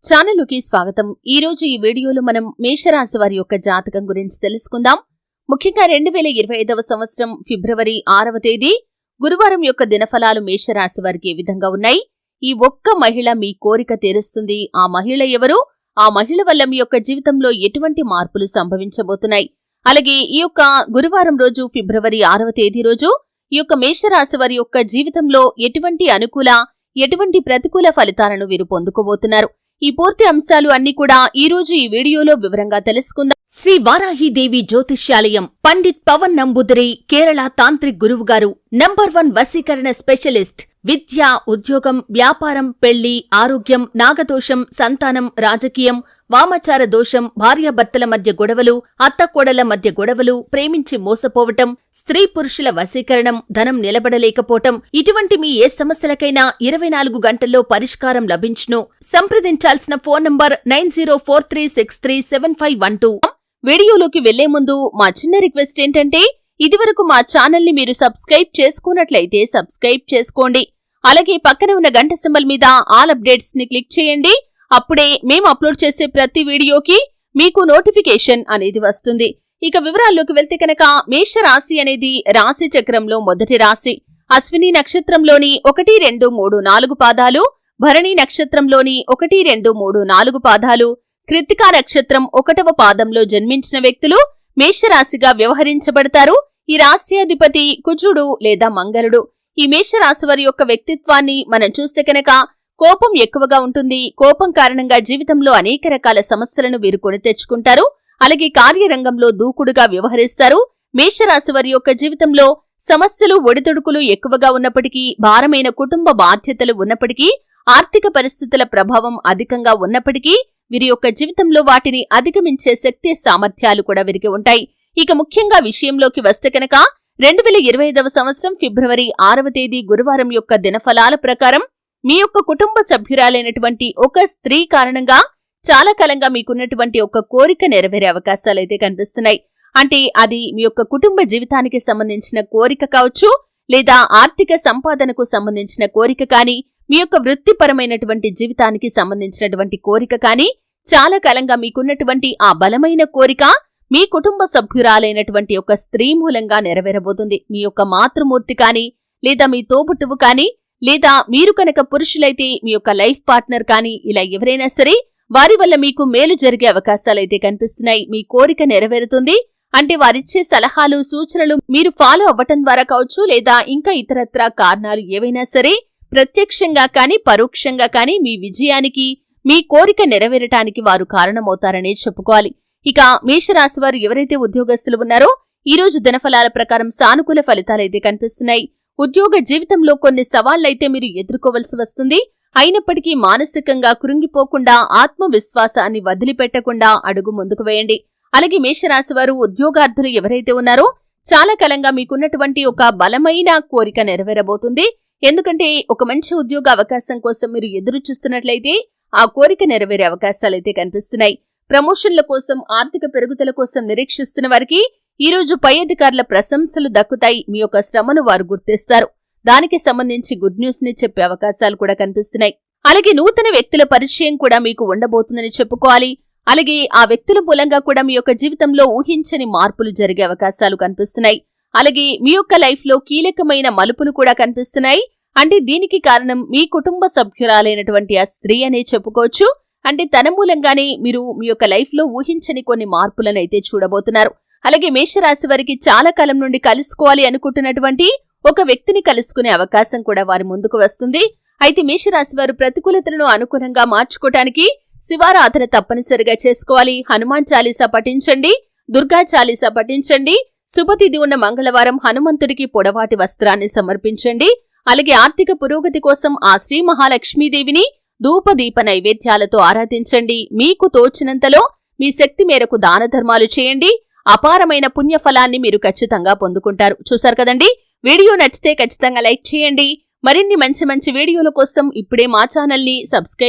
ఛానలుకి స్వాగతం. ఈ రోజు ఈ వీడియోలో మనం మేషరాశి వారి యొక్క జాతకం గురించి తెలుసుకుందాం. ముఖ్యంగా 2025వ సంవత్సరం ఫిబ్రవరి 6వ తేదీ గురువారం యొక్క దినఫలాలు మేషరాశి వారికి ఏ విధంగా ఉన్నాయి? ఈ ఒక్క మహిళ మీ కోరిక తీరుస్తుంది. ఆ మహిళ ఎవరు? ఆ మహిళ వల్ల మీ యొక్క జీవితంలో ఎటువంటి మార్పులు సంభవించబోతున్నాయి? అలాగే ఈ యొక్క గురువారం రోజు ఫిబ్రవరి 6వ తేదీ రోజు ఈ యొక్క మేషరాశి వారి యొక్క జీవితంలో ఎటువంటి అనుకూల ఎటువంటి ప్రతికూల ఫలితాలను వీరు పొందుకోబోతున్నారు? ఈ పూర్తి అంశాలు అన్ని కూడా ఈ రోజు ఈ వీడియోలో వివరంగా తెలుసుకుందాం. శ్రీ వారాహిదేవి జ్యోతిష్యాలయం పండిత్ పవన్ నంబూదరి కేరళ తాంత్రిక్ గురువు గారు నంబర్ 1 వశీకరణ స్పెషలిస్ట్. విద్య, ఉద్యోగం, వ్యాపారం, పెళ్లి, ఆరోగ్యం, నాగదోషం, సంతానం, రాజకీయం, వామాచార దోషం, భార్యాభర్తల మధ్య గొడవలు, అత్తకోడల మధ్య గొడవలు, ప్రేమించి మోసపోవటం, స్త్రీ పురుషుల వశీకరణం, ధనం నిలబడలేకపోవటం, ఇటువంటి మీ ఏ సమస్యలకైనా 24 గంటల్లో పరిష్కారం లభించును. సంప్రదించాల్సిన ఫోన్ నంబర్ 9043637512. వీడియోలోకి వెళ్లే ముందు మా చిన్న రిక్వెస్ట్ ఏంటంటే, ఇదివరకు మా ఛానల్ ని మీరు సబ్స్క్రైబ్ చేసుకున్నట్లయితే సబ్స్క్రైబ్ చేసుకోండి. అలాగే పక్కన ఉన్న గంట సింబల్ మీద ఆల్ అప్డేట్స్ ని క్లిక్ చేయండి. అప్పుడే మేము అప్లోడ్ చేసే ప్రతి వీడియోకి మీకు నోటిఫికేషన్ అనేది వస్తుంది. ఇక వివరాల్లోకి వెళ్తే కనుక మేషరాశి అనేది రాశి చక్రంలో మొదటి రాశి. అశ్విని నక్షత్రంలోని 1, 2, 3, 4 పాదాలు, భరణి నక్షత్రంలోని 1, 2, 3, 4 పాదాలు, కృత్తికా నక్షత్రం 1వ పాదంలో జన్మించిన వ్యక్తులు మేషరాశిగా వ్యవహరించబడతారు. ఈ రాశ్యాధిపతి కుజుడు లేదా మంగళుడు. ఈ మేషరాశి వారి యొక్క వ్యక్తిత్వాన్ని మనం చూస్తే కనుక కోపం ఎక్కువగా ఉంటుంది. కోపం కారణంగా జీవితంలో అనేక రకాల సమస్యలను వీరు కొని తెచ్చుకుంటారు. అలాగే కార్యరంగంలో దూకుడుగా వ్యవహరిస్తారు. మేషరాశి వారి యొక్క జీవితంలో సమస్యలు, ఒడిదుడుకులు ఎక్కువగా ఉన్నప్పటికీ, భారమైన కుటుంబ బాధ్యతలు ఉన్నప్పటికీ, ఆర్థిక పరిస్థితుల ప్రభావం అధికంగా ఉన్నప్పటికీ వీరి యొక్క జీవితంలో వాటిని అధిగమించే శక్తి సామర్థ్యాలు కూడా వీరికి ఉంటాయి. ఇక ముఖ్యంగా విషయంలోకి వస్తే కనుక 2025వ సంవత్సరం ఫిబ్రవరి 6వ తేదీ గురువారం యొక్క దినఫలాల ప్రకారం మీ యొక్క కుటుంబ సభ్యురాలైనటువంటి ఒక స్త్రీ కారణంగా చాలా కాలంగా మీకున్నటువంటి ఒక కోరిక నెరవేరే అవకాశాలైతే కనిపిస్తున్నాయి. అంటే అది మీ యొక్క కుటుంబ జీవితానికి సంబంధించిన కోరిక కావచ్చు, లేదా ఆర్థిక సంపాదనకు సంబంధించిన కోరిక కానీ, మీ యొక్క వృత్తిపరమైనటువంటి జీవితానికి సంబంధించినటువంటి కోరిక కానీ, చాలా కాలంగా మీకున్నటువంటి ఆ బలమైన కోరిక మీ కుటుంబ సభ్యురాలైనటువంటి ఒక స్త్రీ మూలంగా నెరవేరబోతుంది. మీ యొక్క మాతృమూర్తి కానీ, లేదా మీ తోబుట్టువు కానీ, లేదా మీరు కనుక పురుషులైతే మీ యొక్క లైఫ్ పార్ట్నర్ కానీ, ఇలా ఎవరైనా సరే వారి వల్ల మీకు మేలు జరిగే అవకాశాలైతే కనిపిస్తున్నాయి. మీ కోరిక నెరవేరుతుంది. అంటే వారిచ్చే సలహాలు, సూచనలు మీరు ఫాలో అవ్వటం ద్వారా కావచ్చు, లేదా ఇంకా ఇతరత్రా కారణాలు ఏవైనా సరే ప్రత్యక్షంగా కానీ పరోక్షంగా కానీ మీ విజయానికి, మీ కోరిక నెరవేరటానికి వారు కారణమవుతారనే చెప్పుకోవాలి. ఇక మేషరాశి వారు ఎవరైతే ఉద్యోగస్తులు ఉన్నారో ఈ రోజు దినఫలాల ప్రకారం సానుకూల ఫలితాలైతే కనిపిస్తున్నాయి. ఉద్యోగ జీవితంలో కొన్ని సవాళ్లైతే మీరు ఎదుర్కోవలసి వస్తుంది. అయినప్పటికీ మానసికంగా కృంగిపోకుండా, ఆత్మవిశ్వాసాన్ని వదిలిపెట్టకుండా అడుగు ముందుకు వేయండి. అలాగే మేషరాశి వారు ఉద్యోగార్థులు ఎవరైతే ఉన్నారో చాలా కాలంగా మీకున్నటువంటి ఒక బలమైన కోరిక నెరవేరబోతుంది. ఎందుకంటే ఒక మంచి ఉద్యోగ అవకాశం కోసం మీరు ఎదురు చూస్తున్నట్లయితే ఆ కోరిక నెరవేరే అవకాశాలైతే కనిపిస్తున్నాయి. ప్రమోషన్ల కోసం, ఆర్థిక పెరుగుదల కోసం నిరీక్షిస్తున్న వారికి ఈ రోజు పై అధికారుల ప్రశంసలు దక్కుతాయి. మీ యొక్క శ్రమను వారు గుర్తిస్తారు. దానికి సంబంధించి గుడ్ న్యూస్ ని చెప్పే అవకాశాలు కూడా కనిపిస్తున్నాయి. అలాగే నూతన వ్యక్తుల పరిచయం కూడా మీకు ఉండబోతుందని చెప్పుకోవాలి. అలాగే ఆ వ్యక్తుల మూలంగా కూడా మీ యొక్క జీవితంలో ఊహించని మార్పులు జరిగే అవకాశాలు కనిపిస్తున్నాయి. అలాగే మీ యొక్క లైఫ్ లో కీలకమైన మలుపులు కూడా కనిపిస్తున్నాయి. అంటే దీనికి కారణం మీ కుటుంబ సభ్యురాలైనటువంటి ఆ స్త్రీ అనే చెప్పుకోవచ్చు. అంటే తన మూలంగానే మీరు మీ యొక్క లైఫ్ లో ఊహించని కొన్ని మార్పులనైతే చూడబోతున్నారు. అలాగే మేషరాశి వారికి చాలా కాలం నుండి కలుసుకోవాలి అనుకుంటున్నటువంటి ఒక వ్యక్తిని కలుసుకునే అవకాశం కూడా వారి ముందుకు వస్తుంది. అయితే మేషరాశి వారు ప్రతికూలతలను అనుకూలంగా మార్చుకోవటానికి శివారాధన తప్పనిసరిగా చేసుకోవాలి. హనుమాన్ చాలీసా పఠించండి, దుర్గా చాలీసా పఠించండి. శుభతిథి ఉన్న మంగళవారం హనుమంతుడికి పొడవాటి వస్త్రాన్ని సమర్పించండి. అలాగే ఆర్థిక పురోగతి కోసం ఆ శ్రీ మహాలక్ష్మీదేవిని ధూపదీప నైవేద్యాలతో ఆరాధించండి. మీకు తోచినంతలో మీ శక్తి మేరకు దాన ధర్మాలు చేయండి. అపారమైన పుణ్యఫలాన్ని మీరు ఖచ్చితంగా పొందుకుంటారు. చూశారు కదండి. వీడియో నచ్చితే ఖచ్చితంగా లైక్ చేయండి. మరిన్ని మంచి మంచి వీడియోల కోసం ఇప్పుడే మా ఛానల్ ని సబ్స్క్రైబ్